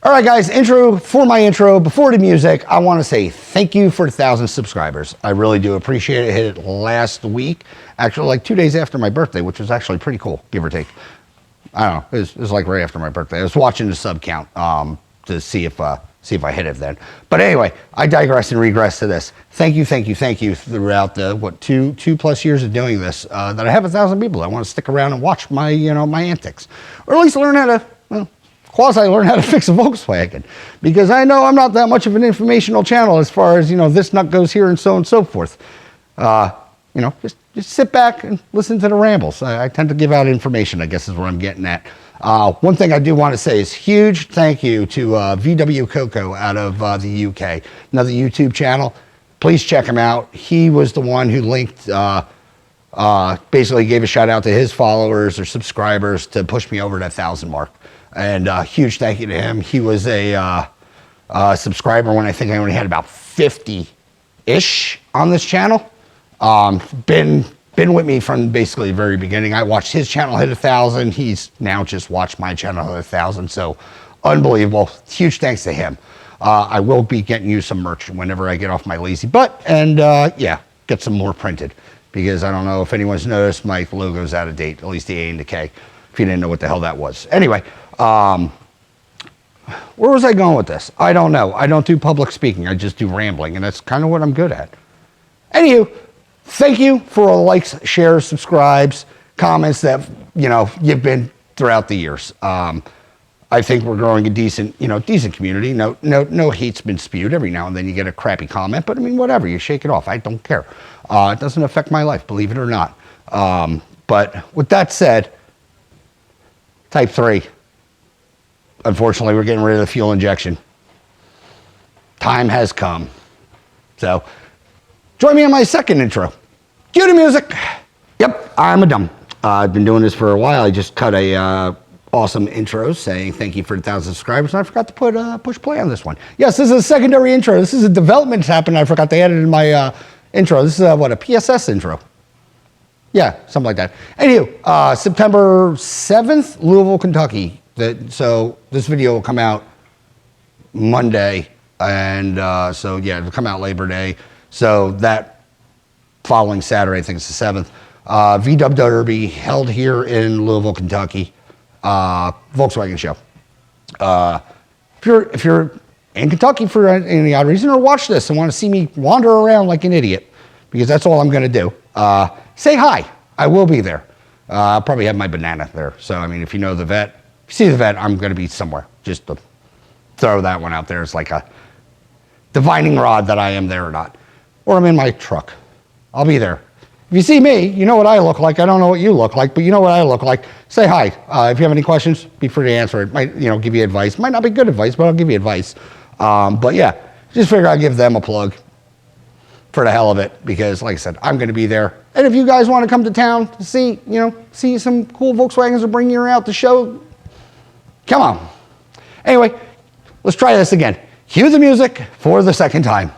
All right, guys, for my intro, before the music, I want to say thank you for 1,000 subscribers. I really do appreciate it. Hit it last week, actually like 2 days after my birthday, which was actually pretty cool, give or take. I don't know, it was like right after my birthday. I was watching the sub count to see if I hit it then. But anyway, I digress and regress to this. Thank you throughout the, what, two plus years of doing this, that I have 1,000 people that want to stick around and watch my, my antics. Or at least learn how to, well, quasi-learn how to fix a Volkswagen, because I know I'm not that much of an informational channel as far as, this nut goes here and so forth. Just sit back and listen to the rambles. I tend to give out information, I guess is where I'm getting at. One thing I do want to say is huge thank you to VW Coco out of the UK, another YouTube channel. Please check him out. He was the one who linked, basically gave a shout out to his followers or subscribers to push me over that 1,000 mark. And huge thank you to him. He was a subscriber when I think I only had about 50-ish on this channel. Been with me from basically the very beginning. I watched his channel hit 1,000. He's now just watched my channel hit 1,000. So unbelievable. Huge thanks to him. I will be getting you some merch whenever I get off my lazy butt. And yeah, get some more printed. Because I don't know if anyone's noticed, my logo's out of date, at least the A and the K. If you didn't know what the hell that was. Anyway, where was I going with this? I don't know. I don't do public speaking. I just do rambling, and that's kind of what I'm good at. Anywho, thank you for all the likes, shares, subscribes, comments that you've been throughout the years. I think we're growing a decent community. No hate's been spewed. Every now and then you get a crappy comment, but I mean, whatever. You shake it off. I don't care. It doesn't affect my life, believe it or not. But with that said, Type 3. Unfortunately, we're getting rid of the fuel injection. Time has come. So, join me on my second intro. Cue the music. Yep, I'm a dumb. I've been doing this for a while. I just cut a awesome intro saying thank you for 1,000 subscribers, and I forgot to put push play on this one. Yes, this is a secondary intro. This is a development that's happened. I forgot to add it in my intro. This is a PSS intro. Yeah, something like that. Anywho, September 7th, Louisville, Kentucky. So this video will come out Monday, and so yeah, it'll come out Labor Day. So that following Saturday, I think it's the 7th, VW Derby held here in Louisville, Kentucky, Volkswagen show. If you're in Kentucky for any odd reason, or watch this and want to see me wander around like an idiot, because that's all I'm going to do. Say hi. I will be there. I'll probably have my banana there. So, I mean, if you know the vet, if you see the vet, I'm going to be somewhere. Just to throw that one out there. It's like a divining rod that I am there or not. Or I'm in my truck. I'll be there. If you see me, you know what I look like. I don't know what you look like, but you know what I look like. Say hi. If you have any questions, be free to answer it. Might, give you advice. Might not be good advice, but I'll give you advice. But yeah, just figure I'd give them a plug for the hell of it, because like I said, I'm going to be there. And if you guys want to come to town to see, see some cool Volkswagens or bring you out to show, come on. Anyway, let's try this again. Cue the music for the second time.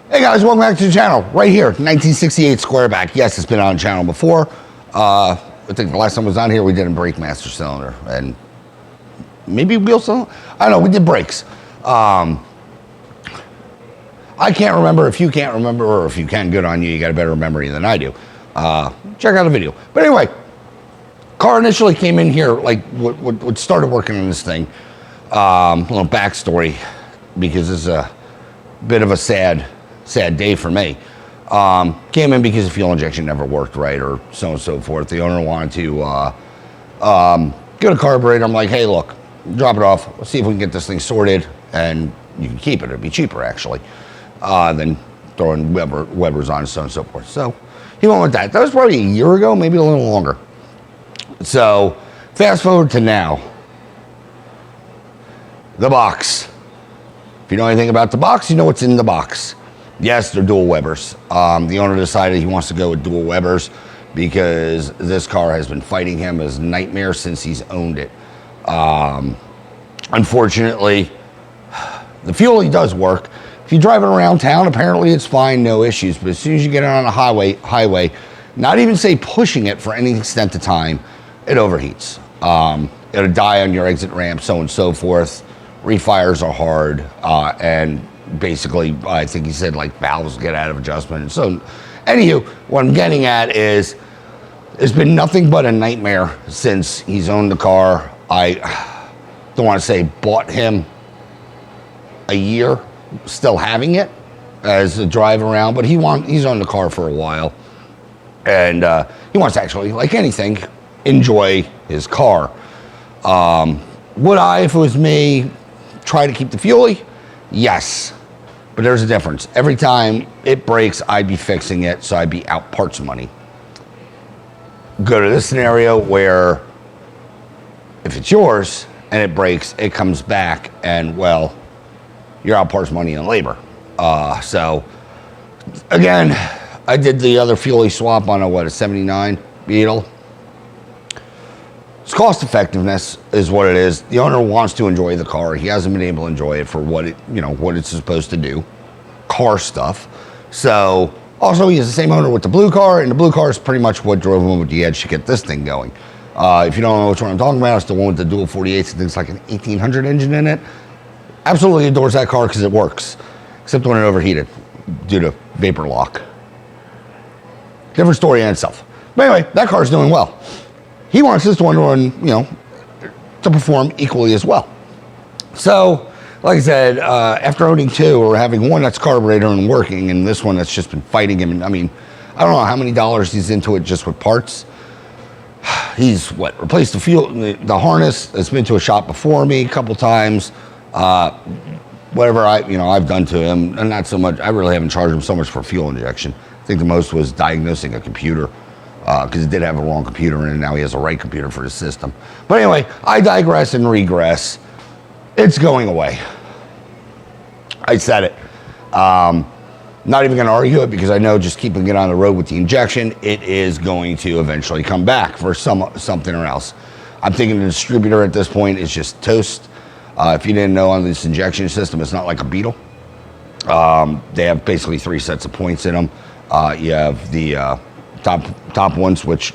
Hey guys, welcome back to the channel. Right here, 1968 Squareback. Yes, it's been on the channel before. I think the last time I was on here, we did a brake master cylinder and maybe wheel cylinder. I don't know, we did brakes. I can't remember. If you can't remember, or if you can, good on you. You got a better memory than I do. Check out the video. But anyway, car initially came in here, like what started working on this thing. A little backstory, because it's a bit of a sad day for me. Came in because the fuel injection never worked right, or so on and so forth. The owner wanted to get a carburetor. I'm like, hey, look, drop it off. Let's see if we can get this thing sorted and you can keep it. It'd be cheaper actually than throwing Webers on, so on and so forth. So he went with that. That was probably a year ago, maybe a little longer. So fast forward to now. The box. If you know anything about the box, you know what's in the box. Yes, they're dual Webers. The owner decided he wants to go with dual Webers because this car has been fighting him as a nightmare since he's owned it. Unfortunately, the fuel does work. If you drive it around town, apparently it's fine, no issues. But as soon as you get it on a highway, not even say pushing it for any extent of time, it overheats. It'll die on your exit ramp, so on and so forth. Refires are hard, and basically, I think he said like valves get out of adjustment. And so, anywho, what I'm getting at is, it's been nothing but a nightmare since he's owned the car. I don't want to say bought him a year, still having it as a drive around, but he's owned the car for a while, and he wants to actually, like anything, enjoy his car. Would I, if it was me, try to keep the fuelie? Yes, but there's a difference. Every time it breaks, I'd be fixing it, so I'd be out parts money. Go to this scenario where if it's yours and it breaks, it comes back, and well, you're out parts money and labor. So again, I did the other fuelie swap on a 79 Beetle. It's cost effectiveness is what it is. The owner wants to enjoy the car. He hasn't been able to enjoy it for what it's supposed to do, car stuff. So also, he's the same owner with the blue car, and the blue car is pretty much what drove him over the edge to get this thing going. If you don't know which one I'm talking about, it's the one with the dual 48s. I think it's like an 1800 engine in it. Absolutely adores that car because it works, except when it overheated due to vapor lock. Different story in itself. But anyway, that car's doing well. He wants this one to run, to perform equally as well. So, like I said, after owning two, or having one that's carburetor and working, and this one that's just been fighting him, and I mean, I don't know how many dollars he's into it just with parts. He's replaced the fuel, the harness. It's been to a shop before me a couple times. Whatever I've done to him, and not so much. I really haven't charged him so much for fuel injection. I think the most was diagnosing a computer, because it did have a wrong computer in it, and now he has a right computer for the system. But anyway, I digress and regress. It's going away. I said it. Not even going to argue it, because I know just keeping it on the road with the injection, it is going to eventually come back for something or else. I'm thinking the distributor at this point is just toast. If you didn't know, on this injection system, it's not like a Beetle. They have basically 3 sets of points in them. You have the top ones, which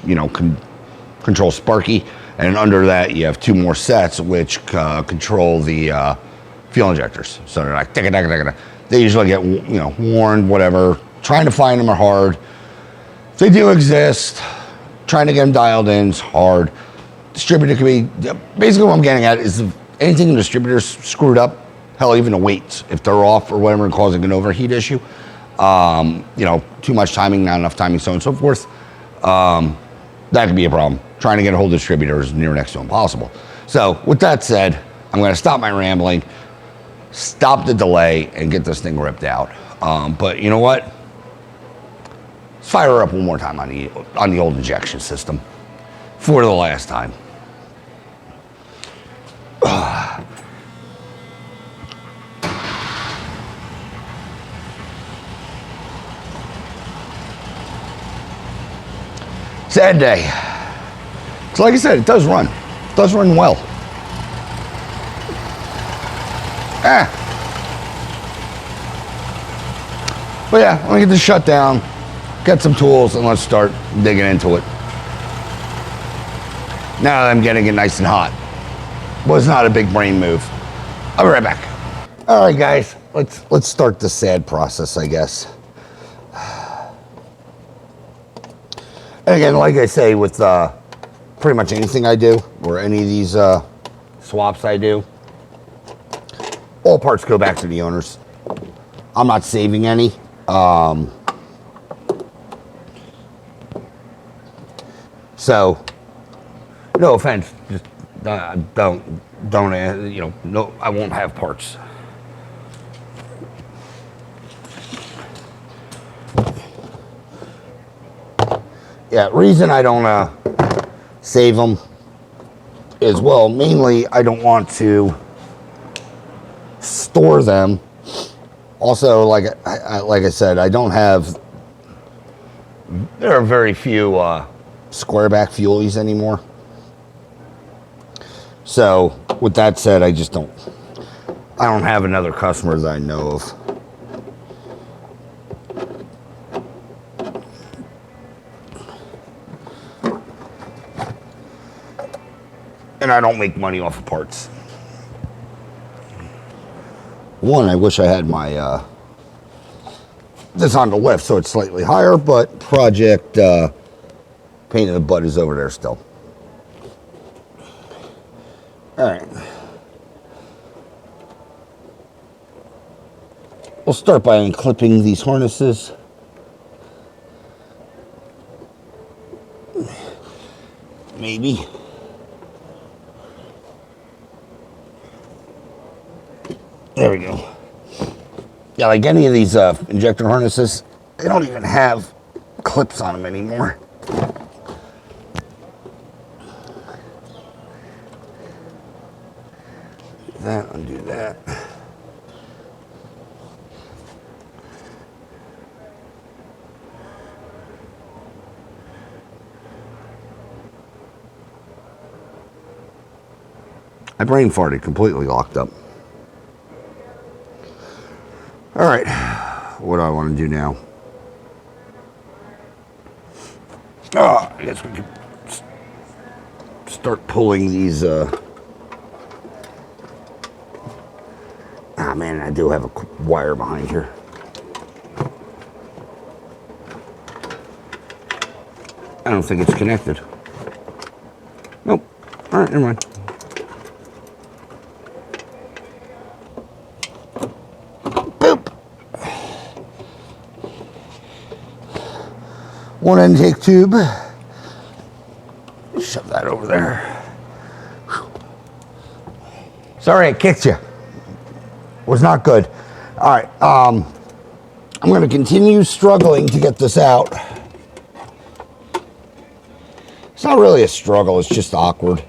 control Sparky, and under that you have 2 more sets which control the fuel injectors. So they're like they usually get warned, whatever. Trying to find them are hard. They do exist. Trying to get them dialed in is hard. Distributor can be basically what I'm getting at is if anything in the distributor's screwed up, hell, even the weights, if they're off or whatever, causing an overheat issue. Too much timing, not enough timing, so on and so forth. That could be a problem. Trying to get a hold of distributors is near next to impossible. So with that said, I'm going to stop my rambling, stop the delay, and get this thing ripped out. But you know what? Let's fire her up one more time on the old injection system for the last time. Sad day. So like I said, it does run. It does run well. But yeah, let me get this shut down, get some tools, and let's start digging into it. Now that I'm getting it nice and hot. Was not a big brain move. I'll be right back. All right, guys, let's start the sad process, I guess. And again, like I say, with pretty much anything I do, or any of these swaps I do, all parts go back to the owners. I'm not saving any. So, no offense, just don't, no, I won't have parts. Yeah, reason I don't save them is, well, mainly I don't want to store them. Also, like I said, I don't have, there are very few square back fuelies anymore. So with that said, I don't have another customer that I know of. And I don't make money off of parts. One, I wish I had my this on the lift so it's slightly higher, but project pain in the butt is over there still. All right. We'll start by unclipping these harnesses. Maybe. There we go. Yeah, like any of these injector harnesses, they don't even have clips on them anymore. Do that, undo that. My brain farted, completely locked up. All right, what do I want to do now? Oh, I guess we could start pulling these. Ah, man, I do have a wire behind here. I don't think it's connected. Nope. All right, never mind. One intake tube. Shove that over there. Sorry, I kicked you. Was not good. All right. I'm going to continue struggling to get this out. It's not really a struggle. It's just awkward.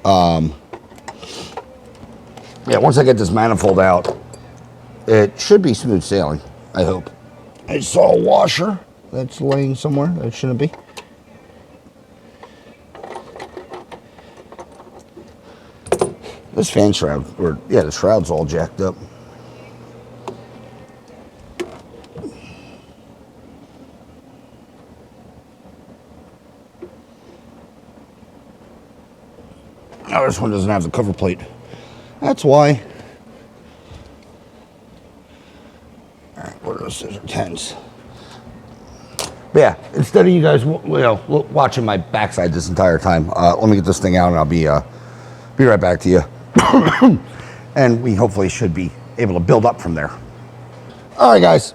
Yeah, once I get this manifold out, it should be smooth sailing, I hope. I saw a washer that's laying somewhere that shouldn't be. This fan shroud, or yeah, the shroud's all jacked up. Oh, this one doesn't have the cover plate. That's why. All right, what are those scissor 10s? But yeah, instead of you guys, watching my backside this entire time, let me get this thing out and I'll be right back to you. And we hopefully should be able to build up from there. All right, guys.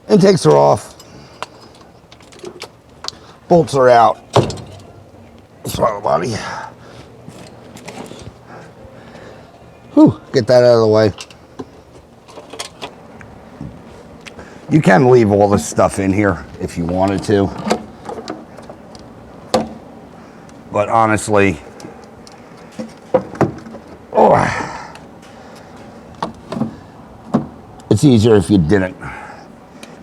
Intakes are off. Bolts are out. Throttle body. Whew, get that out of the way. You can leave all this stuff in here if you wanted to. But honestly, it's easier if you didn't.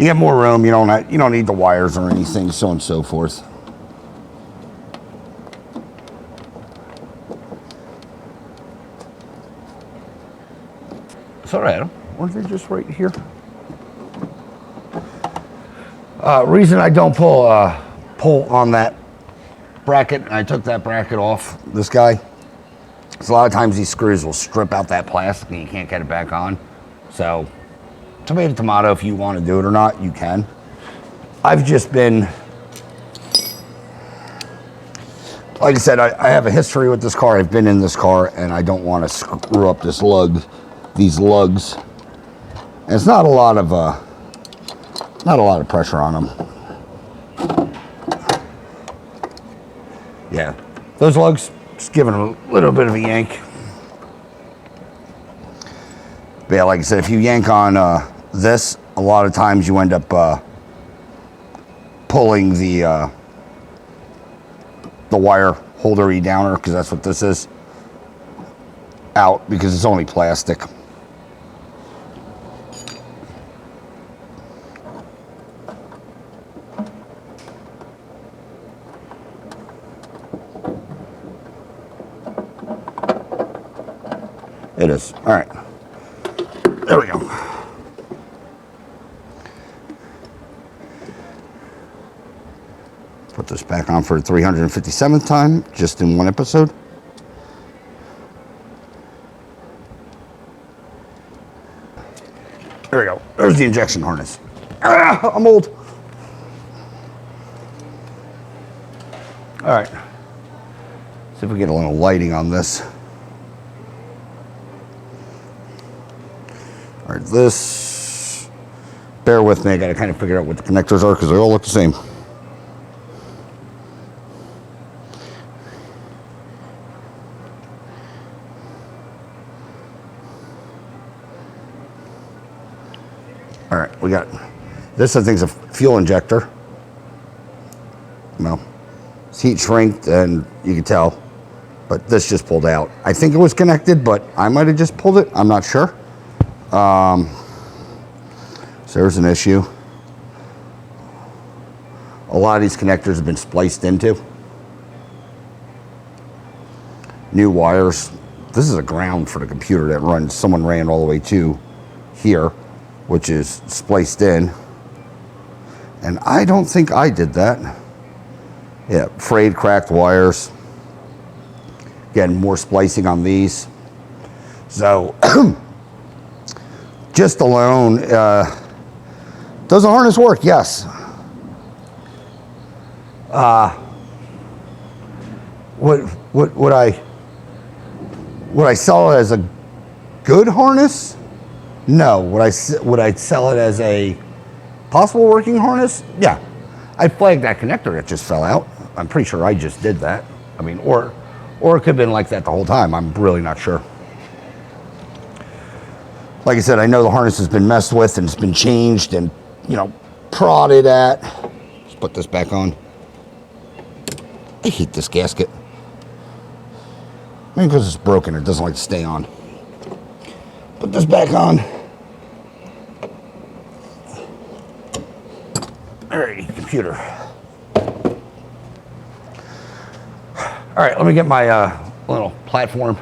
You get more room, you don't need the wires or anything, so on and so forth. It's all right, Adam. Weren't they just right here? Reason I don't pull on that bracket, and I took that bracket off this guy, because a lot of times these screws will strip out that plastic and you can't get it back on. So, tomato, if you want to do it or not, you can. I've just been, like I said, I have a history with this car. I've been in this car, and I don't want to screw up these lugs. And it's not a lot of pressure on them. Yeah, those lugs, just giving them a little bit of a yank. But yeah, like I said, if you yank on this, a lot of times you end up pulling the wire holder downer, because that's what this is, out, because it's only plastic. It is. All right. There we go. Put this back on for the 357th time, just in one episode. There we go. There's the injection harness. Ah, I'm old. All right. See if we get a little lighting on this. All right, this, bear with me, I gotta kind of figure out what the connectors are because they all look the same. All right, we got, this I think is a fuel injector. Well, it's heat shrinked and you can tell, but this just pulled out. I think it was connected, but I might have just pulled it, I'm not sure. So there's an issue. A lot of these connectors have been spliced into. New wires. This is a ground for the computer that runs, someone ran all the way to here, which is spliced in. And I don't think I did that. Yeah, frayed, cracked wires. Again, more splicing on these. So, just alone, does the harness work? Yes. Would I sell it as a good harness? No. Would I sell it as a possible working harness? Yeah. I flagged that connector that just fell out. I'm pretty sure I just did that. I mean, or it could have been like that the whole time. I'm really not sure. Like I said, I know the harness has been messed with and it's been changed and, you know, prodded at. Let's put this back on. I hate this gasket. Maybe because it's broken, it doesn't like to stay on. Put this back on. All right, computer. All right, let me get my little platform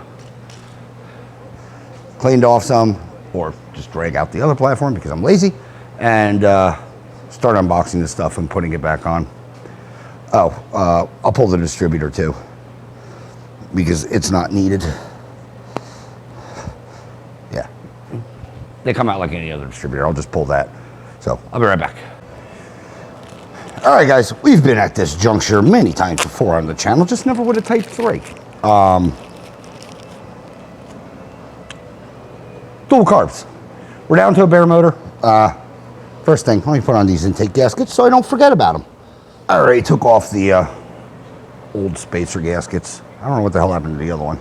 cleaned off some, or just drag out the other platform because I'm lazy, and start unboxing this stuff and putting it back on. Oh, I'll pull the distributor too because it's not needed. Yeah, they come out like any other distributor. I'll just pull that. So I'll be right back. All right, guys, we've been at this juncture many times before on the channel, just never with a Type 3. Dual carbs. We're down to a bare motor. First thing, let me put on these intake gaskets so I don't forget about them. I already took off the old spacer gaskets. I don't know what the hell happened to the other one.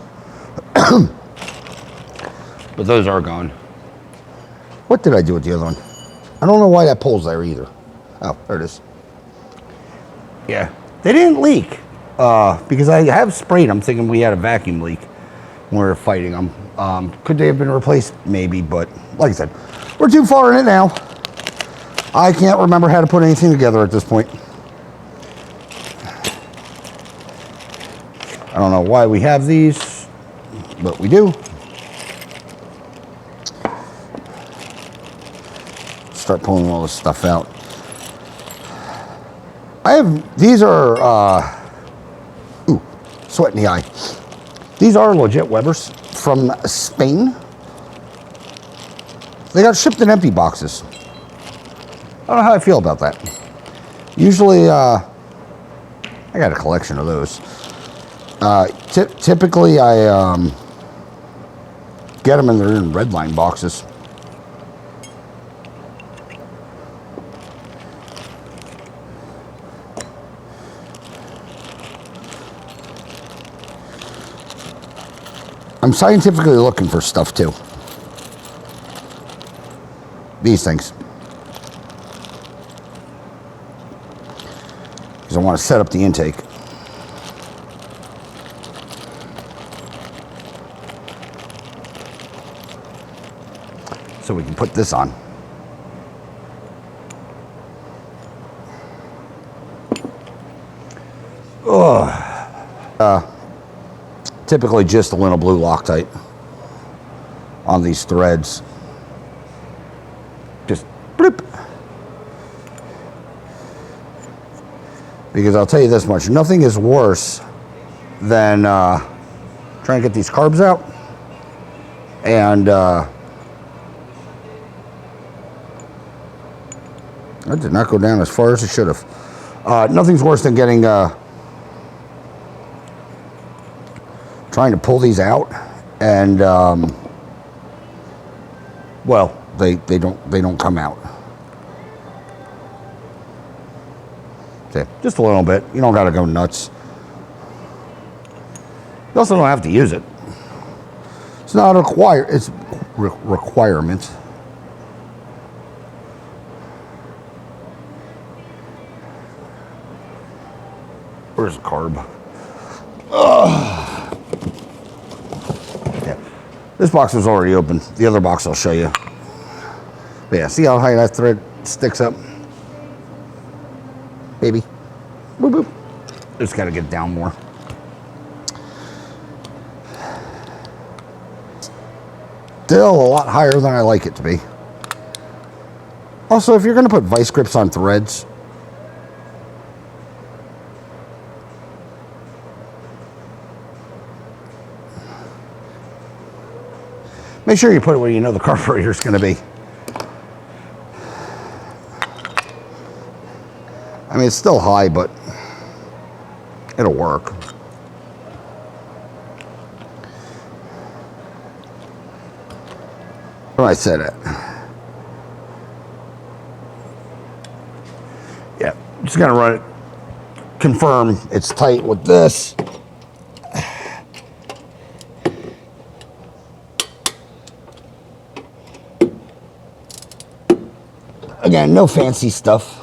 But those are gone. What did I do with the other one? I don't know why that pole's there either. Oh, there it is. Yeah, they didn't leak because I have sprayed them thinking we had a vacuum leak when we were fighting them. Could they have been replaced? Maybe, but like I said, we're too far in it now. I can't remember how to put anything together at this point. I don't know why we have these, but we do. Start pulling all this stuff out. These are, ooh, sweat in the eye. These are legit Webers from Spain. They got shipped in empty boxes. I don't know how I feel about that. Usually, I got a collection of those. Typically, I get them and they're in red line boxes. I'm scientifically looking for stuff too. These things. because I want to set up the intake. So we can put this on. Typically just a lino blue Loctite on these threads. Just bloop. Because I'll tell you this much, nothing is worse than trying to get these carbs out and I did not go down as far as it should have. Nothing's worse than getting trying to pull these out, and well, they don't come out. Okay, just a little bit. You don't got to go nuts. You also don't have to use it. It's not a requirement. Where's the carb? Yeah. This box was already open. The other box I'll show you. But yeah, see how high that thread sticks up? Baby. Boop, boop. Just got to get it down more. Still a lot higher than I like it to be. Also, if you're going to put vice grips on threads, make sure you put it where you know the carburetor is going to be. I mean, it's still high, but it'll work. Where I said it. Yeah, just gonna run it. Confirm it's tight with this. Again, no fancy stuff.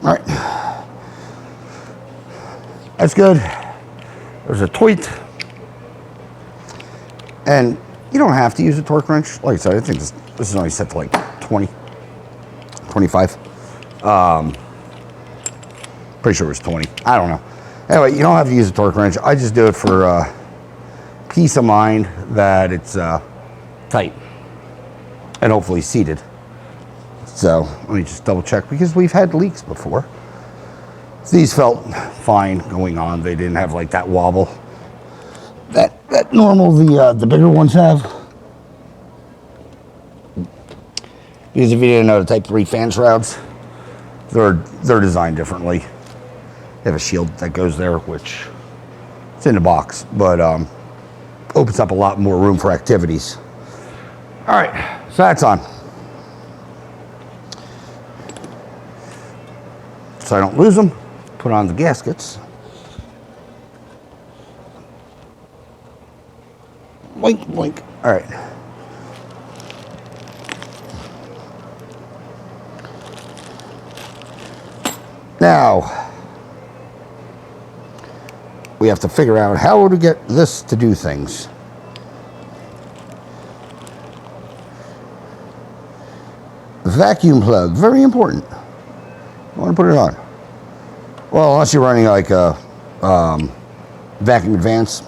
All right. That's good. There's a tweet. And you don't have to use a torque wrench. Like I said, I think this is only set to like 20, 25. Pretty sure it was 20. I don't know. Anyway, you don't have to use a torque wrench. I just do it for peace of mind that it's tight and hopefully seated. So let me just double check because we've had leaks before. These felt fine going on. They didn't have like that wobble that normal the bigger ones have. Because if you didn't know, the Type 3 fan shrouds, they're designed differently. They have a shield that goes there, which it's in the box, but opens up a lot more room for activities. All right, so that's on. So I don't lose them. Put on the gaskets. Blink, blink. All right. Now, we have to figure out how to get this to do things. Vacuum plug, very important. I want to put it on. Well, unless you're running like a vacuum advance,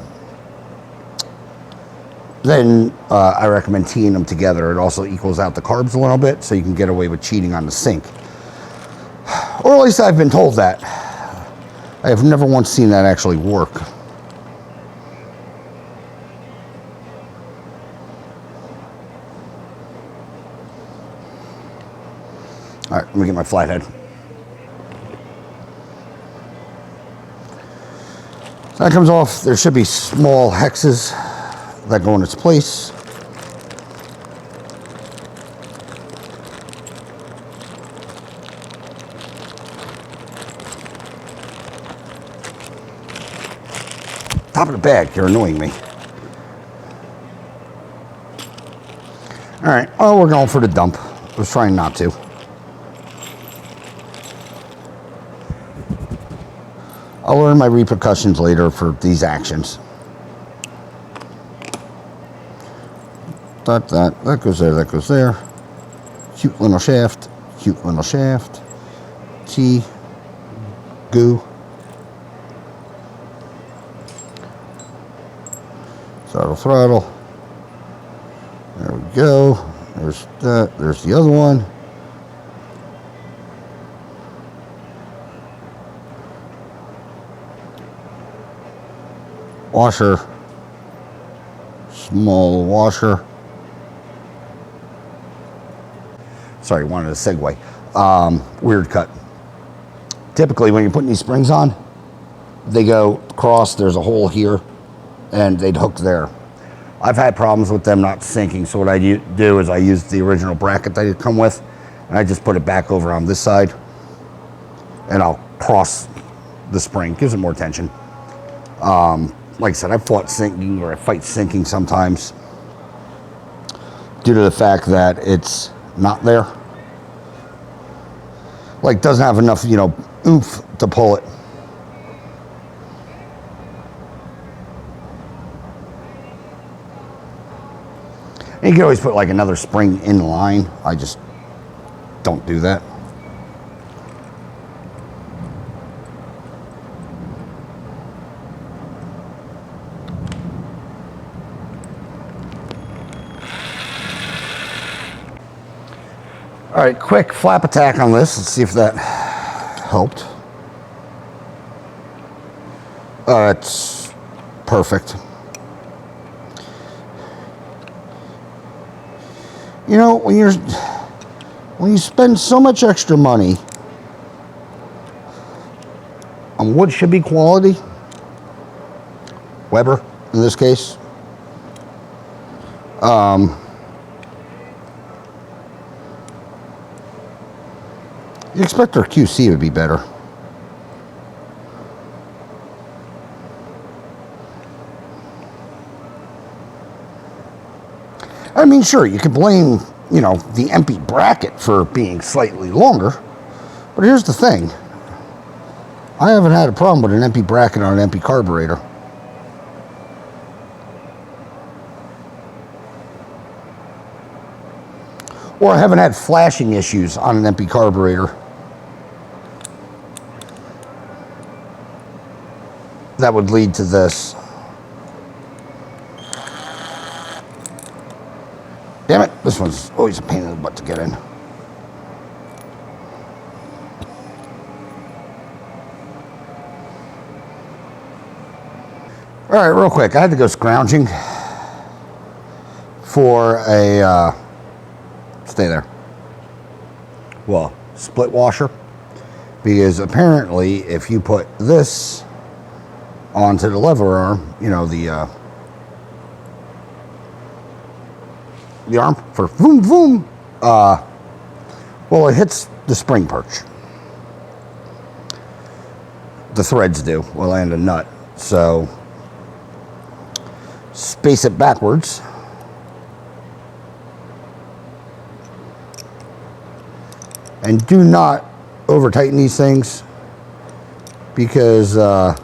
then I recommend teeing them together. It also equals out the carbs a little bit, so you can get away with cheating on the sink. Or at least I've been told that. I have never once seen that actually work. All right, let me get my flathead. That comes off. There should be small hexes that go in its place. Top of the bag, you're annoying me. All right, well, we're going for the dump. I was trying not to. I'll learn my repercussions later for these actions. That goes there, that goes there. Cute little shaft, cute little shaft. T, goo. Throttle. There we go. There's that. There's the other one. Washer. Small washer. Sorry, wanted a segue. Weird cut. Typically, when you're putting these springs on, they go across. There's a hole here, and they'd hook there. I've had problems with them not sinking, so what I do is I use the original bracket that it come with, and I just put it back over on this side, and I'll cross the spring. Gives it more tension. Like I said, I fought sinking, or I fight sinking sometimes due to the fact that it's not there. Like, doesn't have enough, oomph to pull it. You can always put like another spring in line. I just don't do that. All right, quick flap attack on this. Let's see if that helped. It's perfect. When you spend so much extra money on what should be quality, Weber in this case, you expect their QC would be better. I mean, sure, you could blame, the empty bracket for being slightly longer, but here's the thing. I haven't had a problem with an empty bracket on an empty carburetor. Or I haven't had flashing issues on an empty carburetor. That would lead to this. Damn it, this one's always a pain in the butt to get in. All right, real quick, I had to go scrounging for a, stay there, well, split washer, because apparently if you put this onto the lever arm, the arm for boom, boom, well, it hits the spring perch. The threads do, will land a nut. So space it backwards. And do not over tighten these things, because I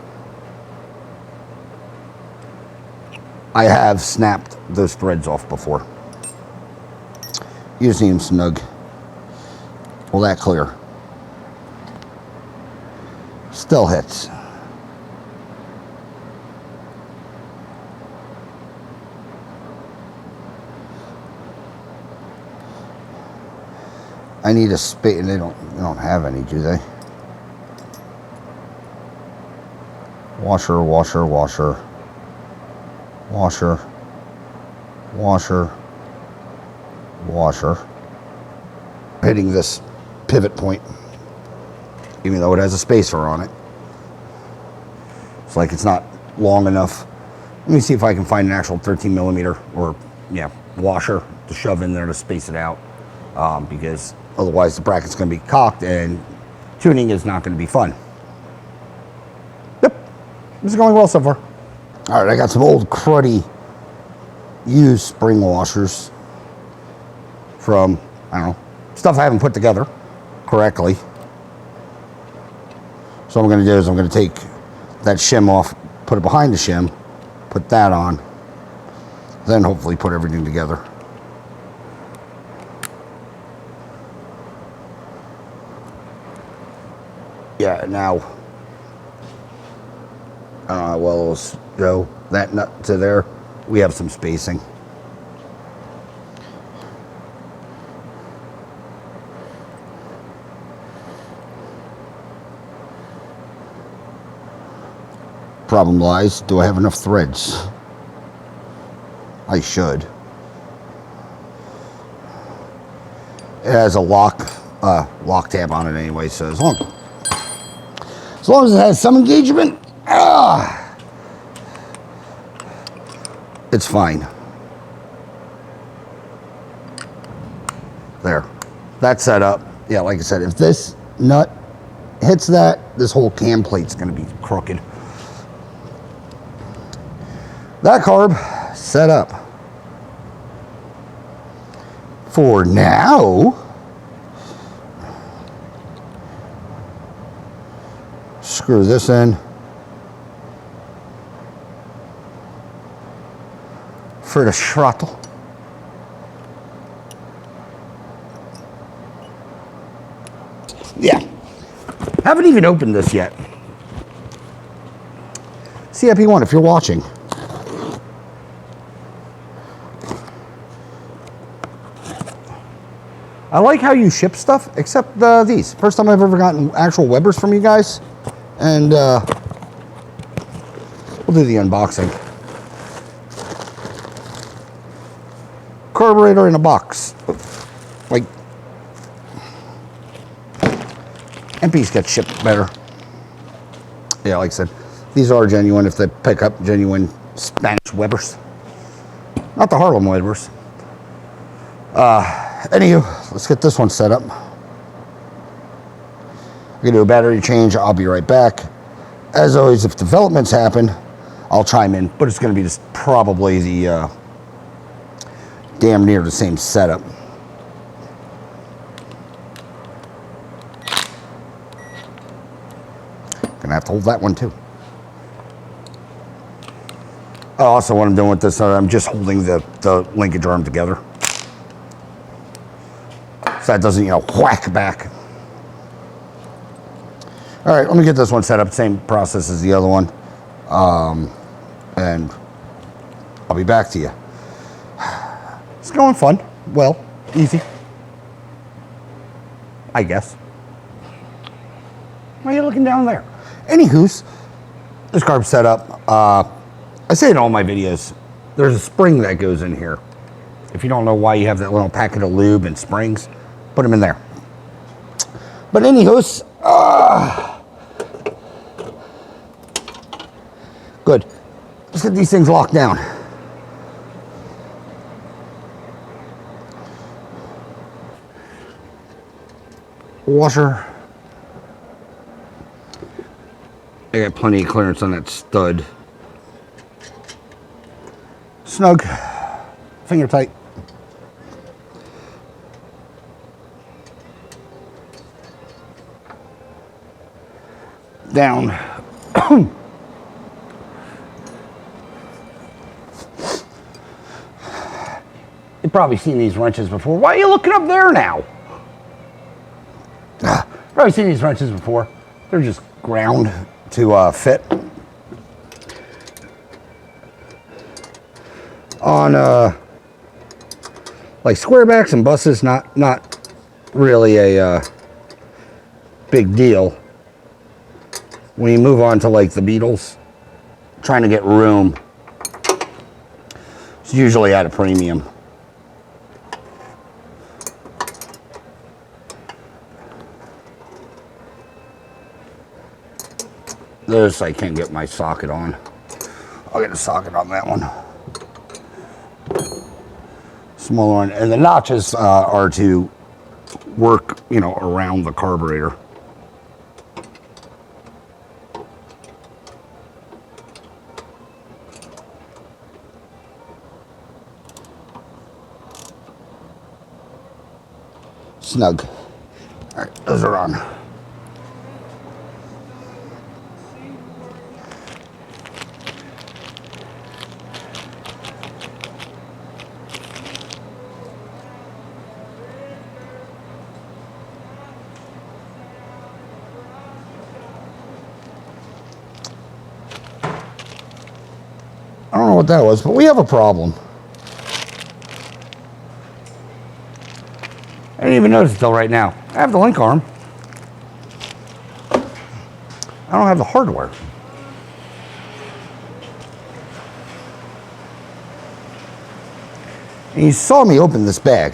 have snapped those threads off before. You just need them snug. Well, that clear. Still hits. I need a space, and they don't have any, do they? Washer, washer, washer, washer, washer, washer. Hitting this pivot point, even though it has a spacer on it. It's like it's not long enough. Let me see if I can find an actual 13 millimeter or yeah, washer to shove in there to space it out, because otherwise the bracket's going to be cocked and tuning is not going to be fun. Yep, this is going well so far. All right, I got some old cruddy used spring washers from, I don't know, stuff I haven't put together correctly. So what I'm going to do is I'm going to take that shim off, put it behind the shim, put that on, then hopefully put everything together. Yeah, now, I don't know how well it'll go, that nut to there, we have some spacing. Problem lies, do I have enough threads? I should. It has a lock tab on it anyway, so as long as it has some engagement, it's fine. There, that's set up. Yeah, like I said, if this nut hits that, this whole cam plate's gonna be crooked. That carb set up. For now, screw this in. For the throttle. Yeah. Haven't even opened this yet. CIP1, if you're watching. I like how you ship stuff, except these. First time I've ever gotten actual Webers from you guys. And we'll do the unboxing. Carburetor in a box. Like, MPs get shipped better. Yeah, like I said, these are genuine if they pick up genuine Spanish Webers. Not the Harlem Webers. Anywho, let's get this one set up. I'm gonna do a battery change. I'll be right back. As always, if developments happen, I'll chime in, but it's gonna be just probably the damn near the same setup. Gonna have to hold that one too. Oh, also what I'm doing with this, I'm just holding the linkage arm together. So that doesn't, whack back. All right, let me get this one set up. Same process as the other one. And I'll be back to you. It's going fun. Well, easy. I guess. Why are you looking down there? Anywho's, this carb setup, I say in all my videos, there's a spring that goes in here. If you don't know why you have that little packet of lube and springs, put them in there. But anywho's, good. Let's get these things locked down. Washer. I got plenty of clearance on that stud. Snug, finger tight. Down. You've probably seen these wrenches before. Why are you looking up there now? Probably seen these wrenches before. They're just ground to fit. On like squarebacks and buses, not really a big deal. When you move on to like the Beetles, trying to get room, it's usually at a premium. This I can't get my socket on. I'll get a socket on that one. Smaller one. And the notches are to work, you know, around the carburetor. Snug. All right, those are on. I don't know what that was, but we have a problem. I didn't even notice it till right now. I have the link arm. I don't have the hardware. And you saw me open this bag.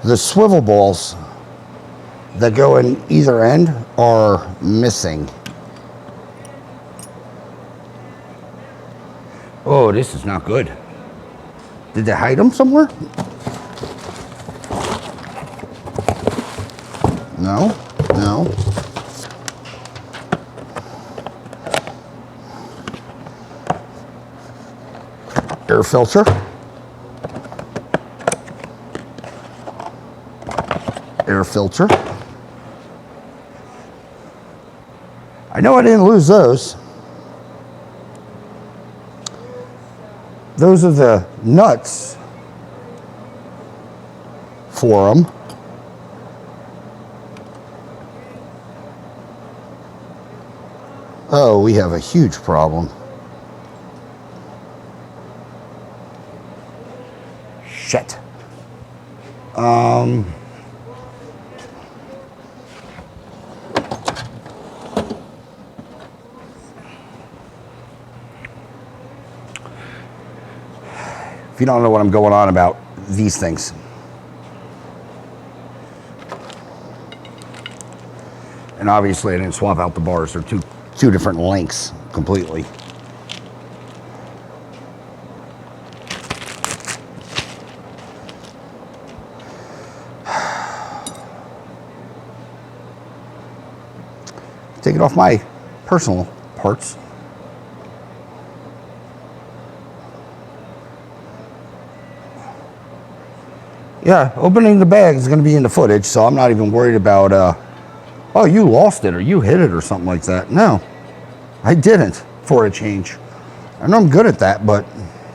The swivel balls that go in either end are missing. Oh, this is not good. Did they hide them somewhere? No, no. Air filter. Air filter. I know I didn't lose those. Those are the nuts for them. Oh, we have a huge problem. Shit. If you don't know what I'm going on about, these things. And obviously I didn't swap out the bars. They're two different lengths completely. Take it off my personal parts. Yeah, opening the bag is going to be in the footage, so I'm not even worried about, oh, you lost it or you hit it or something like that. No, I didn't, for a change. I know I'm good at that, but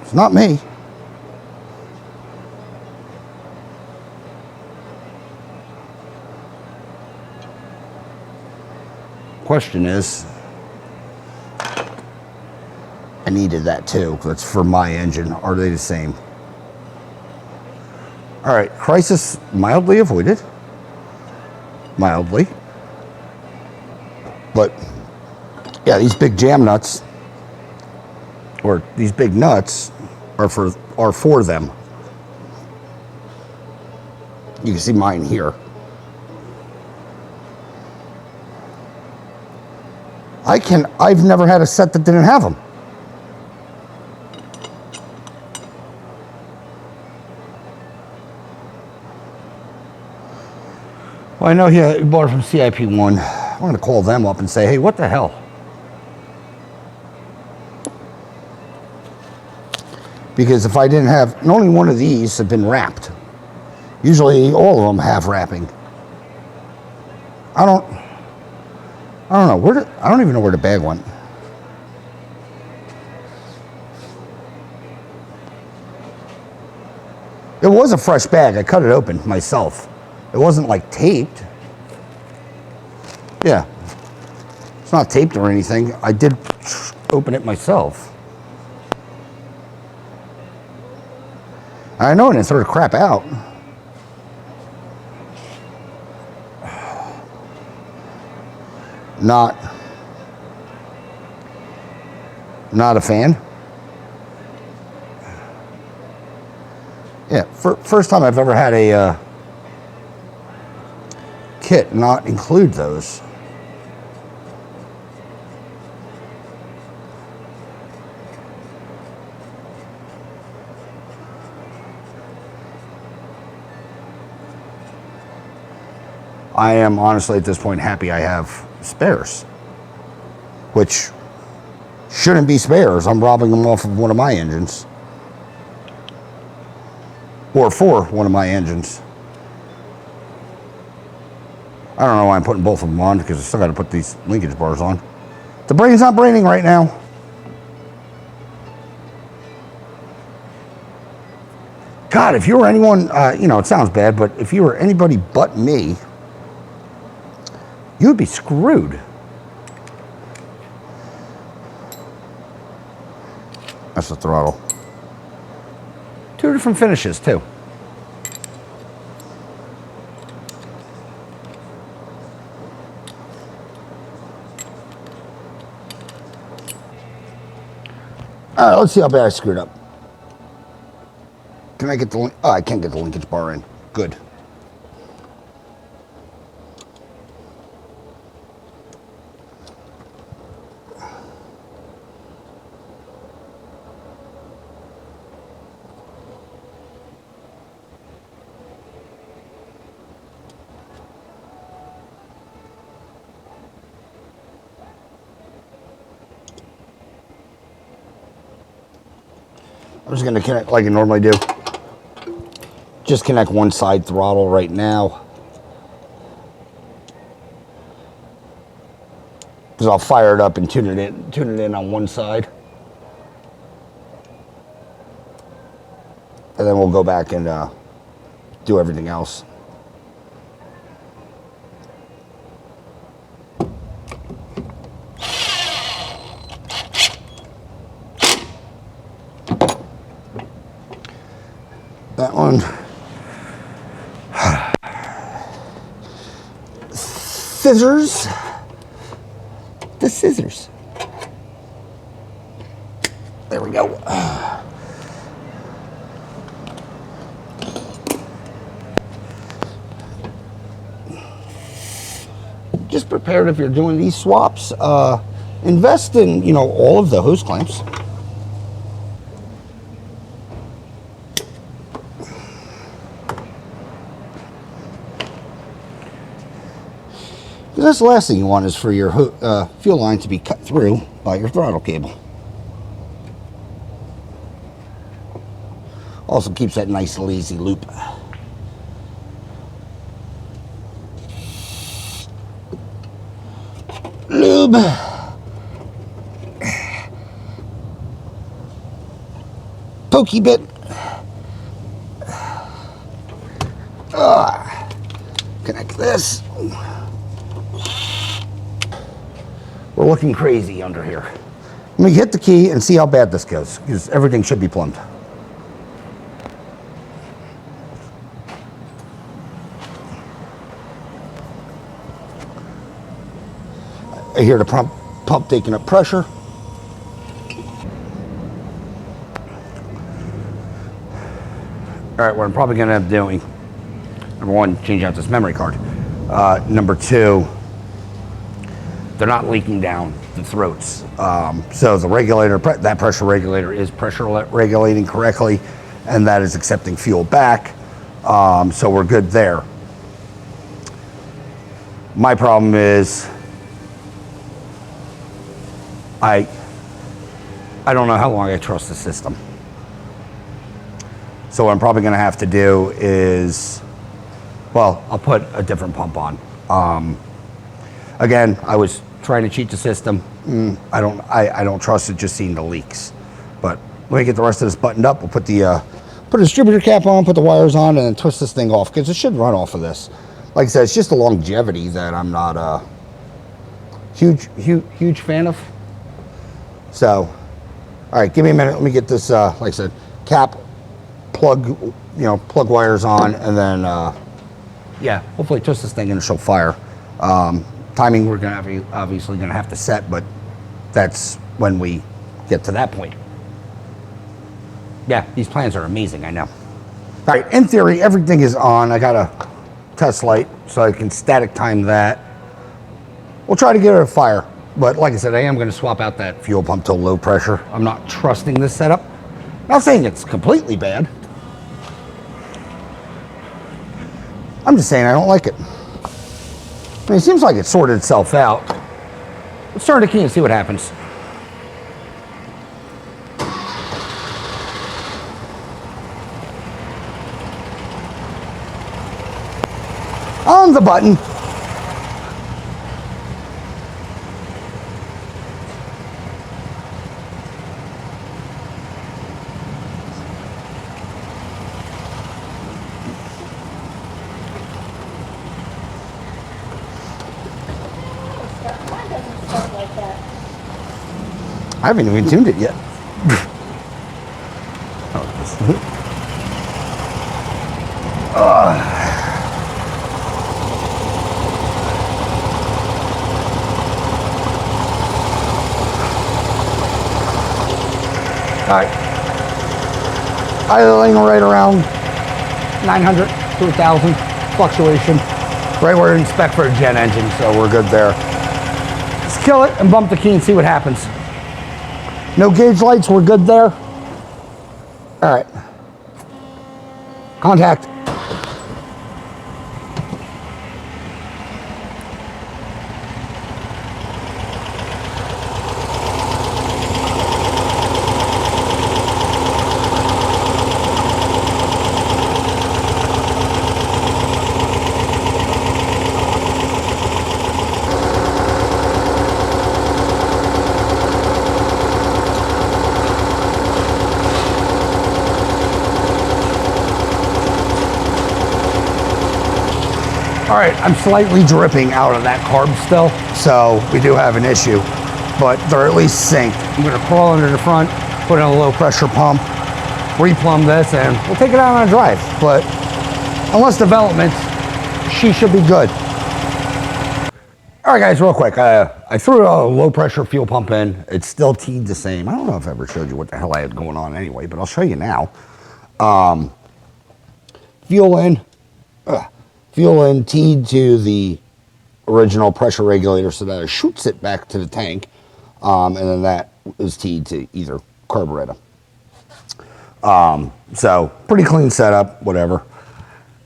it's not me. Question is, I needed that too. That's for my engine. Are they the same? All right, crisis mildly avoided. Mildly. But yeah, these big jam nuts, or these big nuts, are for them. You can see mine here. I've never had a set that didn't have them. Well, I know he bought it from CIP1. I'm going to call them up and say, hey, what the hell? Because if I didn't have, only one of these have been wrapped. Usually all of them have wrapping. I don't know, I don't even know where the bag went. It was a fresh bag. I cut it open myself. It wasn't like taped. Yeah. It's not taped or anything. I did open it myself. I know I didn't throw the crap out. Not a fan. Yeah, first time I've ever had a kit not include those? I am honestly at this point happy I have spares, which shouldn't be spares. I'm robbing them off of one of my engines, or for one of my engines. I don't know why I'm putting both of them on, because I still got to put these linkage bars on. The brain's not braining right now. God, if you were anyone, you know, it sounds bad, but if you were anybody but me, you'd be screwed. That's the throttle. Two different finishes, too. All right, let's see how bad I screwed up. Can I get the, oh, I can't get the linkage bar in. Good. I'm just going to connect like I normally do. Just connect one side throttle right now, because I'll fire it up and tune it in on one side, and then we'll go back and do everything else. That one. Scissors. The scissors. There we go. Just prepared if you're doing these swaps. Invest in, you know, all of the hose clamps. That's the last thing you want is for your fuel line to be cut through by your throttle cable. Also keeps that nice lazy loop. Lube. Pokey bit. Connect this. We're looking crazy under here. Let me hit the key and see how bad this goes, because everything should be plumbed. I hear the pump taking up pressure. All right, what I'm probably going to end up doing, number one, change out this memory card. Number two, they're not leaking down the throats. So the regulator, that pressure regulator is pressure regulating correctly, and that is accepting fuel back. So we're good there. My problem is I don't know how long I trust the system. So what I'm probably going to have to do is, well, I'll put a different pump on. Again, I was trying to cheat the system. I don't trust it just seeing the leaks. But when we get the rest of this buttoned up, we'll put the distributor cap on, put the wires on, and then twist this thing off, because it should run off of this. Like I said, it's just the longevity that I'm not a huge fan of. So, all right, give me a minute. Let me get this, like I said, cap, plug wires on, and then, yeah, hopefully twist this thing and she'll fire. Timing we're obviously gonna have to set, but that's when we get to that point. Yeah, these plans are amazing, I know. All right, in theory, everything is on. I gotta test light so I can static time that. We'll try to get it a fire. But like I said, I am going to swap out that fuel pump to low pressure. I'm not trusting this setup. Not saying it's completely bad. I'm just saying I don't like it. I mean, it seems like it sorted itself out. Let's turn the key and see what happens. On the button. I haven't even tuned it yet. All right. Idling right around 900 to 1,000 fluctuation. Right where it's spec for a jet engine, so we're good there. Let's kill it and bump the key and see what happens. No gauge lights, we're good there. All right. Contact. All right, I'm slightly dripping out of that carb still, so we do have an issue, but they're at least synced. I'm gonna crawl under the front, put in a low pressure pump, replumb this, and we'll take it out on a drive. But unless developments, she should be good. All right, guys, real quick. I threw a low pressure fuel pump in. It's still teed the same. I don't know if I ever showed you what the hell I had going on anyway, but I'll show you now. Fuel in. Fuel in, teed to the original pressure regulator so that it shoots it back to the tank. And then that is teed to either carburetor. So pretty clean setup, whatever.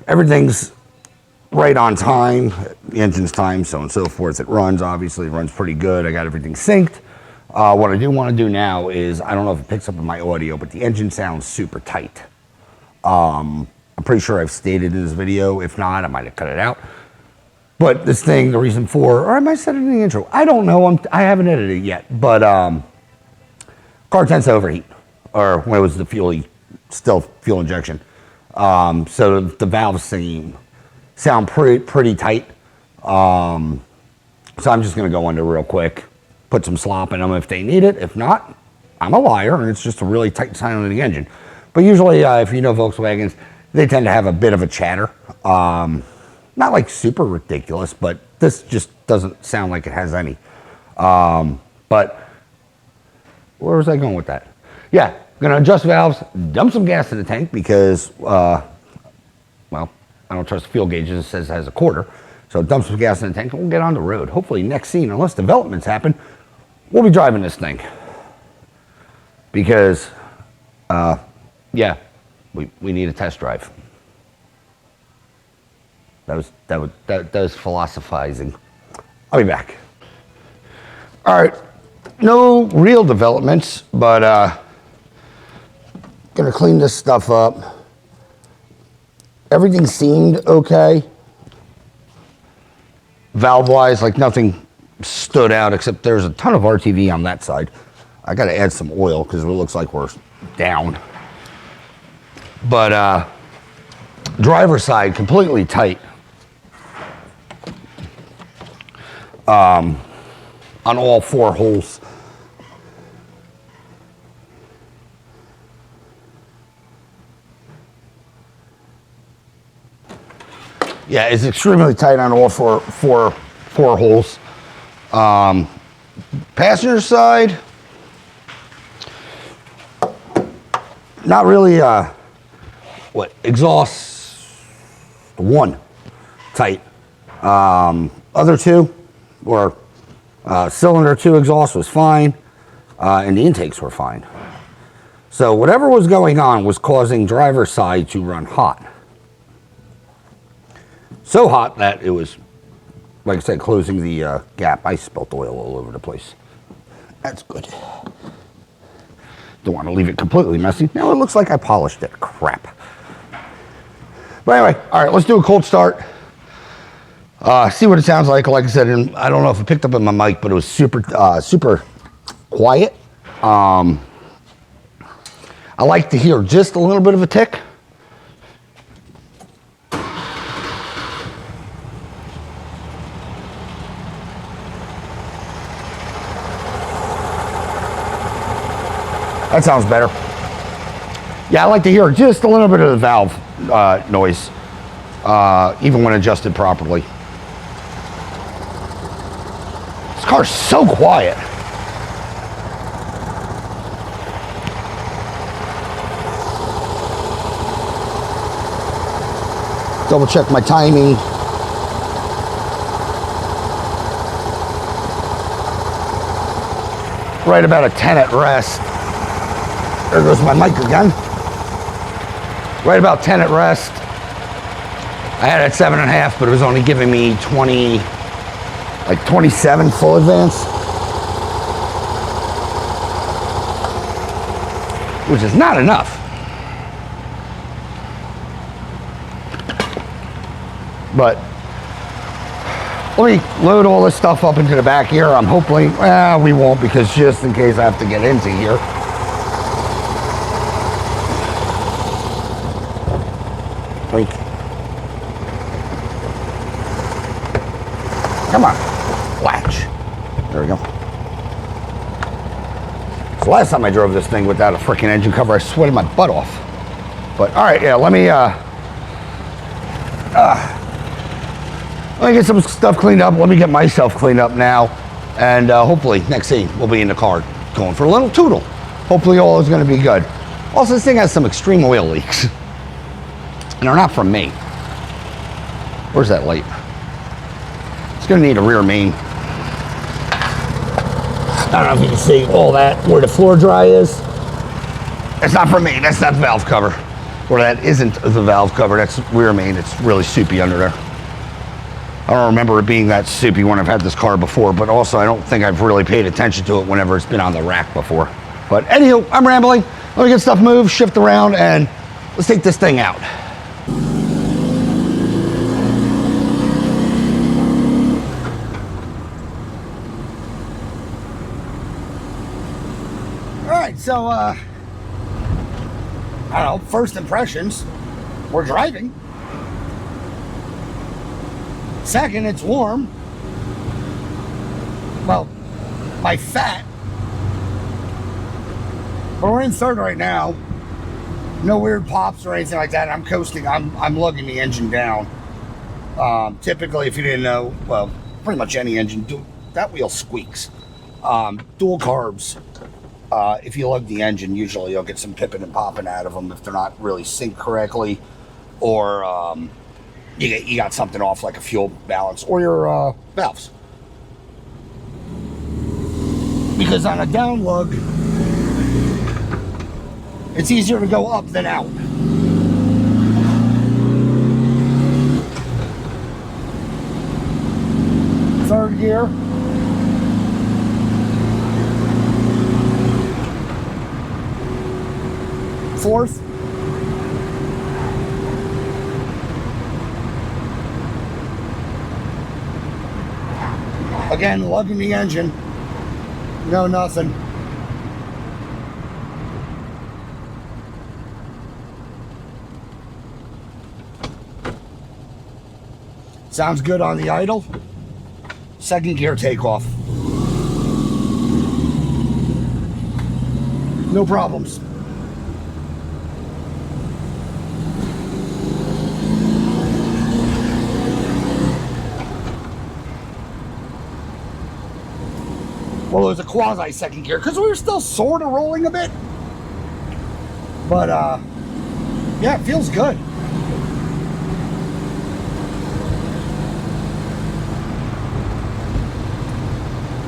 Everything's right on time. The engine's timed, so on and so forth. It runs, obviously, it runs pretty good. I got everything synced. What I do want to do now is, I don't know if it picks up in my audio, but the engine sounds super tight. I'm pretty sure I've stated in this video. If not, I might have cut it out. But this thing, the reason for, or I might have said it in the intro. I don't know. I haven't edited it yet. But car tends to overheat, or when it was the still fuel injection. So the valves sound pretty tight. So I'm just going to go under real quick, put some slop in them if they need it. If not, I'm a liar, and it's just a really tight sound of the engine. But usually, if you know Volkswagens, they tend to have a bit of a chatter. Not like super ridiculous, but this just doesn't sound like it has any. But where was I going with that? Yeah, gonna adjust valves, dump some gas in the tank because, well, I don't trust the fuel gauge. It says it has a quarter. So dump some gas in the tank and we'll get on the road. Hopefully next scene, unless developments happen, we'll be driving this thing. Because, yeah, we need a test drive. That was philosophizing. I'll be back. All right, no real developments, but gonna clean this stuff up. Everything seemed okay. Valve-wise, like nothing stood out except there's a ton of RTV on that side. I gotta add some oil because it looks like we're down. But driver's side completely tight. On all four holes. Yeah, it's extremely tight on all four holes. Passenger side, not really, exhaust one. tight. Other two were cylinder 2 exhaust was fine, and the intakes were fine. So whatever was going on was causing driver's side to run hot. So hot that it was, like I said, closing the gap. I spilled oil all over the place. That's good. Don't want to leave it completely messy. Now it looks like I polished it. Crap. But anyway, all right, let's do a cold start. See what it sounds like. Like I said, and I don't know if it picked up in my mic, but it was super quiet. I like to hear just a little bit of a tick. That sounds better. Yeah, I like to hear just a little bit of the valve noise, even when adjusted properly. This car's so quiet. Double check my timing. Right about a 10 at rest. There goes my mic again. Right about 10 at rest. I had it at 7.5, but it was only giving me 20, like 27 full advance, which is not enough. But let me load all this stuff up into the back here. I'm hoping, well, we won't, because just in case I have to get into here. Like, come on, latch. There we go. So last time I drove this thing without a freaking engine cover, I sweated my butt off. But all right, yeah, let me get some stuff cleaned up. Let me get myself cleaned up now, and hopefully next scene we'll be in the car going for a little tootle. Hopefully all is going to be good. Also, this thing has some extreme oil leaks, and they're not from me. Where's that light? It's going to need a rear main. I don't know if you can see all that where the floor dry is. It's not from me. That's that valve cover. Or that isn't the valve cover. That's rear main. It's really soupy under there. I don't remember it being that soupy when I've had this car before, but also I don't think I've really paid attention to it whenever it's been on the rack before. But anywho, I'm rambling. Let me get stuff moved, shift around, and let's take this thing out. So, I don't know, first impressions, we're driving. Second, it's warm. Well, by fat. But we're in third right now. No weird pops or anything like that. I'm coasting, I'm lugging the engine down. Typically, if you didn't know, well, pretty much any engine, that wheel squeaks. Dual carbs. If you lug the engine, usually you'll get some pipping and popping out of them if they're not really synced correctly, or you got something off like a fuel balance or your valves. Because on a down lug, it's easier to go up than out. Third gear. Fourth. Again, lugging the engine. No, nothing. Sounds good on the idle. Second gear takeoff. No problems. Well, it was a quasi second gear because we were still sort of rolling a bit. But, yeah, it feels good.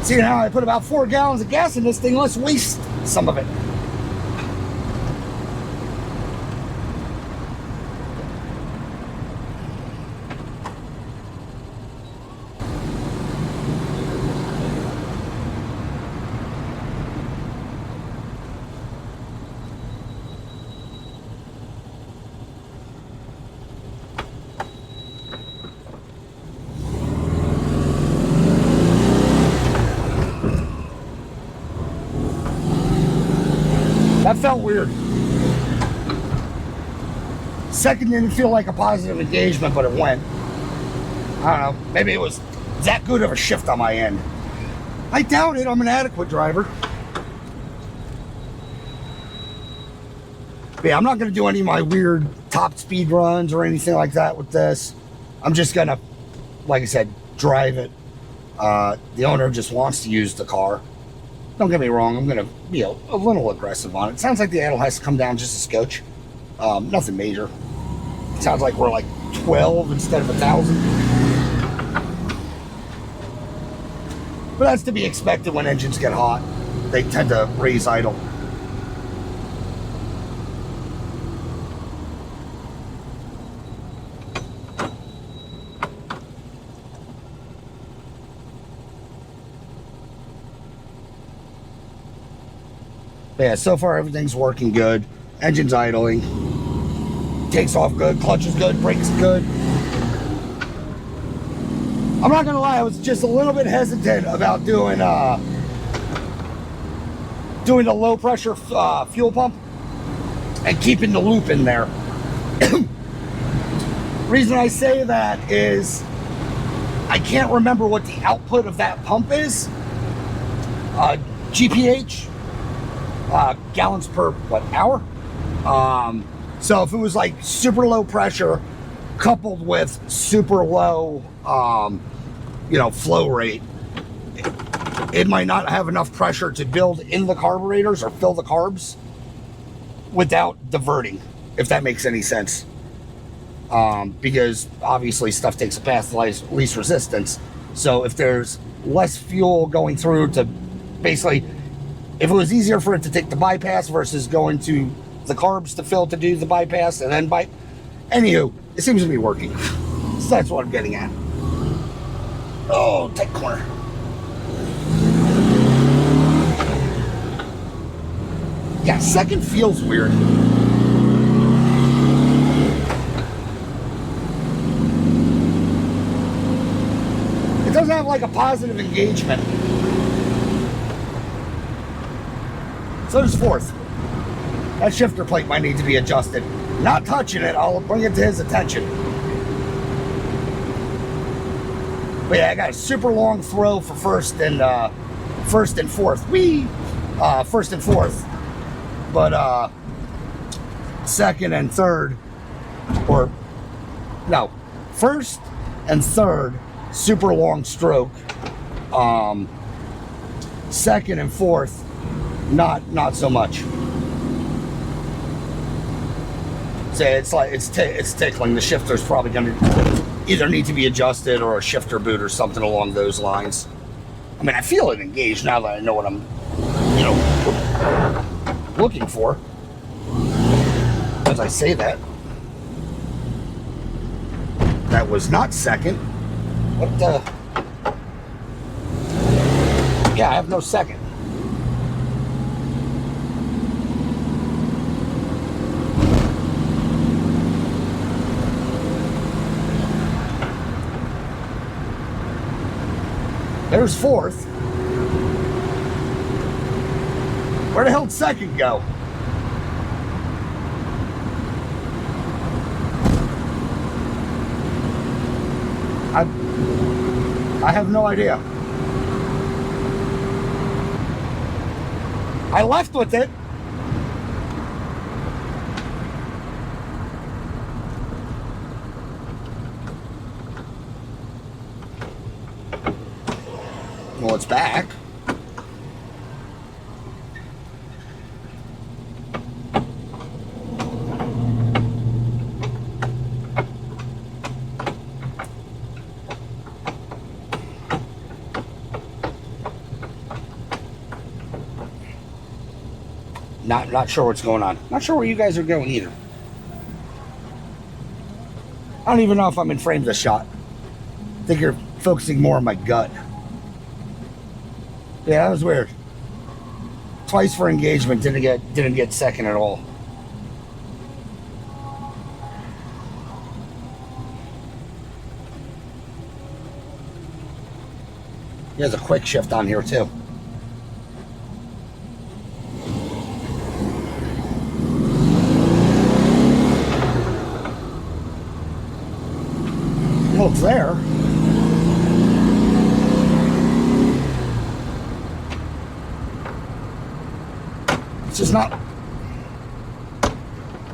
See how I put about 4 gallons of gas in this thing? Let's waste some of it. That felt weird. Second didn't feel like a positive engagement, but it went. I don't know. Maybe it was that good of a shift on my end. I doubt it. I'm an adequate driver. But yeah, I'm not going to do any of my weird top speed runs or anything like that with this. I'm just going to, like I said, drive it. The owner just wants to use the car. Don't get me wrong, I'm going to be a little aggressive on it. Sounds like the idle has to come down just a scotch. Nothing major. Sounds like we're like 12 instead of 1,000. But that's to be expected when engines get hot. They tend to raise idle. Yeah, so far everything's working good. Engine's idling. Takes off good, clutch is good, brakes good. I'm not gonna lie, I was just a little bit hesitant about doing the low pressure fuel pump and keeping the loop in there. Reason I say that is I can't remember what the output of that pump is. GPH. Gallons per hour. So if it was like super low pressure coupled with super low flow rate, it might not have enough pressure to build in the carburetors or fill the carbs without diverting, if that makes any sense. Because obviously stuff takes a path of least resistance. So if there's less fuel going through to basically, if it was easier for it to take the bypass versus going to the carbs to fill to do the bypass and then anywho, it seems to be working. So that's what I'm getting at. Oh, tight corner. Yeah, second feels weird. It doesn't have like a positive engagement. So does fourth. That shifter plate might need to be adjusted. Not touching it, I'll bring it to his attention. But yeah, I got a super long throw for first and fourth. First and fourth. But second and third, first and third, super long stroke. Second and fourth, not so much. So it's like it's tickling. The shifter's probably going to either need to be adjusted or a shifter boot or something along those lines. I mean, I feel it engaged now that I know what I'm, looking for. As I say that, that was not second. What the? Yeah, I have no second. There's fourth. Where the hell did second go? I have no idea. I left with it. Well, it's back. Not sure what's going on. Not sure where you guys are going either. I don't even know if I'm in frame of the shot. I think you're focusing more on my gut. Yeah, that was weird. Twice for engagement, didn't get second at all. There's a quick shift on here too. Well, it's there. It's just not.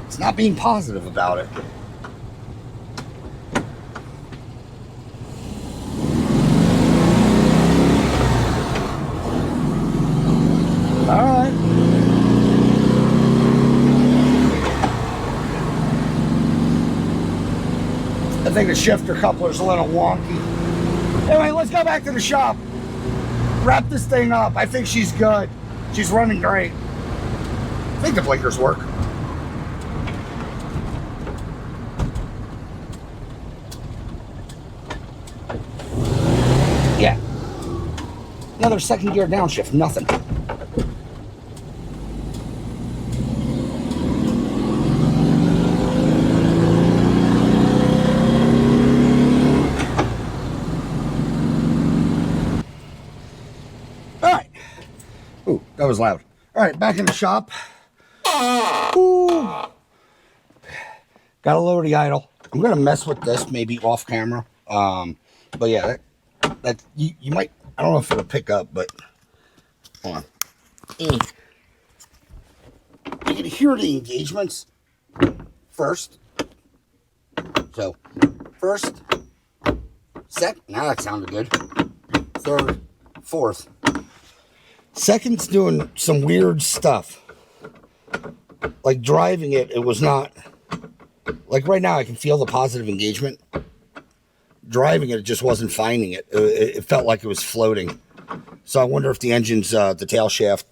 It's not being positive about it. All right. I think the shifter coupler's a little wonky. Anyway, let's go back to the shop. Wrap this thing up. I think she's good. She's running great. I think the blinkers work. Yeah. Another second gear downshift, nothing. Ooh, that was loud. All right, back in the shop. Ooh. Gotta lower the idle. I'm gonna mess with this maybe off camera. But yeah, that you might. I don't know if it'll pick up, but hold on. You can hear the engagements first. So first, second. Now that sounded good. Third, fourth. Second's doing some weird stuff. Like driving it, it was not... Like right now, I can feel the positive engagement. Driving it, it just wasn't finding it. It felt like it was floating. So I wonder if the engine's, the tail shaft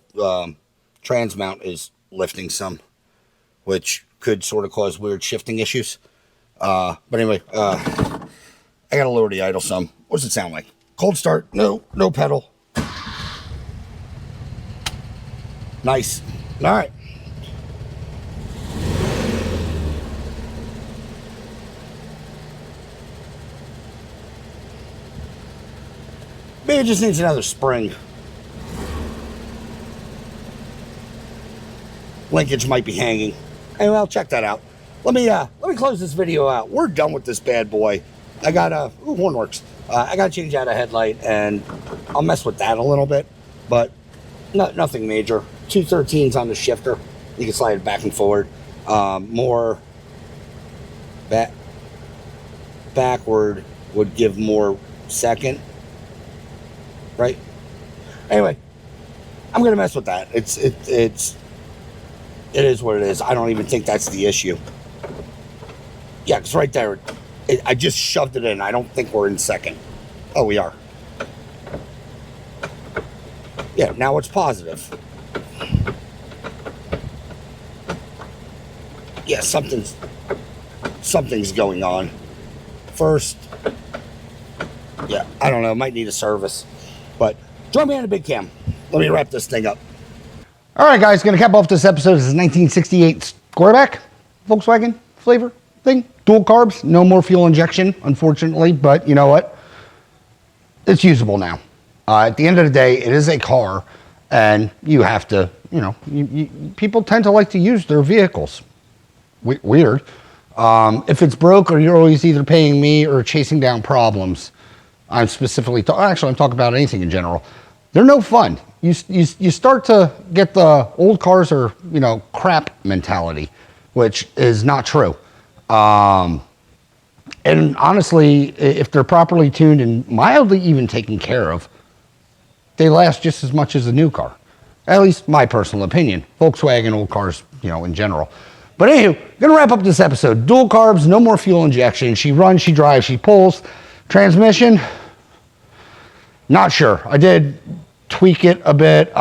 transmount is lifting some, which could sort of cause weird shifting issues. But anyway, I gotta lower the idle some. What does it sound like? Cold start, no pedal. Nice. All right. Maybe it just needs another spring. Linkage might be hanging. Anyway, I'll check that out. Let me close this video out. We're done with this bad boy. I got horn works. I got to change out a headlight, and I'll mess with that a little bit, but nothing major. 213s on the shifter. You can slide it back and forward. More backward would give more second, right? Anyway, I'm gonna mess with that. It is what it is. I don't even think that's the issue. Yeah, because right there, I just shoved it in. I don't think we're in second. Oh, we are. Yeah, now it's positive. Yeah, something's going on. First, yeah, I don't know, might need a service. But join me on a big cam. Let me wrap this thing up. All right, guys, gonna cap off this episode. This is 1968 Squareback Volkswagen flavor thing. Dual carbs, no more fuel injection, unfortunately, but you know what? It's usable now. At the end of the day, it is a car, and you have to, you know, people tend to like to use their vehicles. Weird. If it's broke, or you're always either paying me or chasing down problems, I'm specifically I'm talking about anything in general. They're no fun. You start to get the old cars are, you know, crap mentality, which is not true. And honestly, if they're properly tuned and mildly even taken care of, they last just as much as a new car. At least my personal opinion. Volkswagen old cars, you know, in general. But anywho, gonna wrap up this episode. Dual carbs, no more fuel injection. She runs, she drives, she pulls. Transmission, not sure. I did tweak it a bit.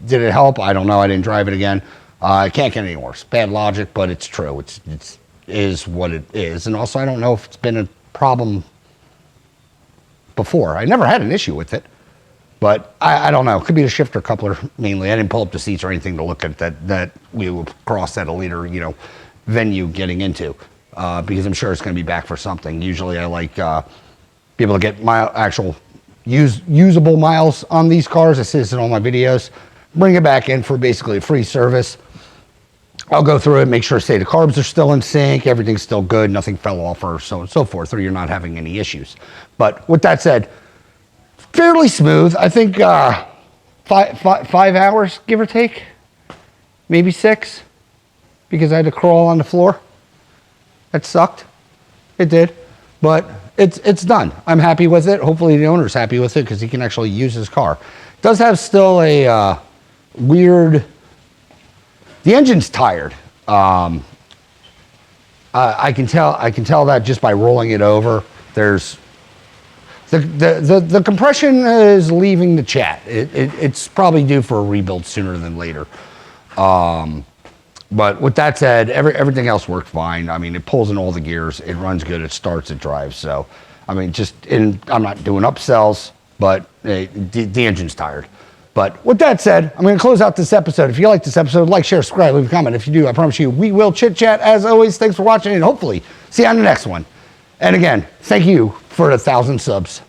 Did it help? I don't know. I didn't drive it again. It can't get any worse. Bad logic, but it's true. It is what it is. And also, I don't know if it's been a problem before. I never had an issue with it, but I don't know. It could be the shifter coupler mainly. I didn't pull up the seats or anything to look at that we would cross at a later, venue getting into, because I'm sure it's going to be back for something. Usually I like be able to get my actual usable miles on these cars. I see this in all my videos. Bring it back in for basically a free service. I'll go through it, make sure, say, the carbs are still in sync, everything's still good, nothing fell off, or so on and so forth, or you're not having any issues. But with that said, fairly smooth. I think 5 hours, give or take, maybe 6, because I had to crawl on the floor. That sucked. It did, but it's done. I'm happy with it. Hopefully the owner's happy with it because he can actually use his car. It does have still a weird. The engine's tired. I can tell that just by rolling it over. There's the compression is leaving the chat. It's probably due for a rebuild sooner than later. But with that said, everything else worked fine. I mean, it pulls in all the gears. It runs good. It starts. It drives. So, I mean, I'm not doing upsells, but the engine's tired. But with that said, I'm going to close out this episode. If you like this episode, like, share, subscribe, leave a comment. If you do, I promise you, we will chit chat as always. Thanks for watching, and hopefully see you on the next one. And again, thank you for 1,000 subs.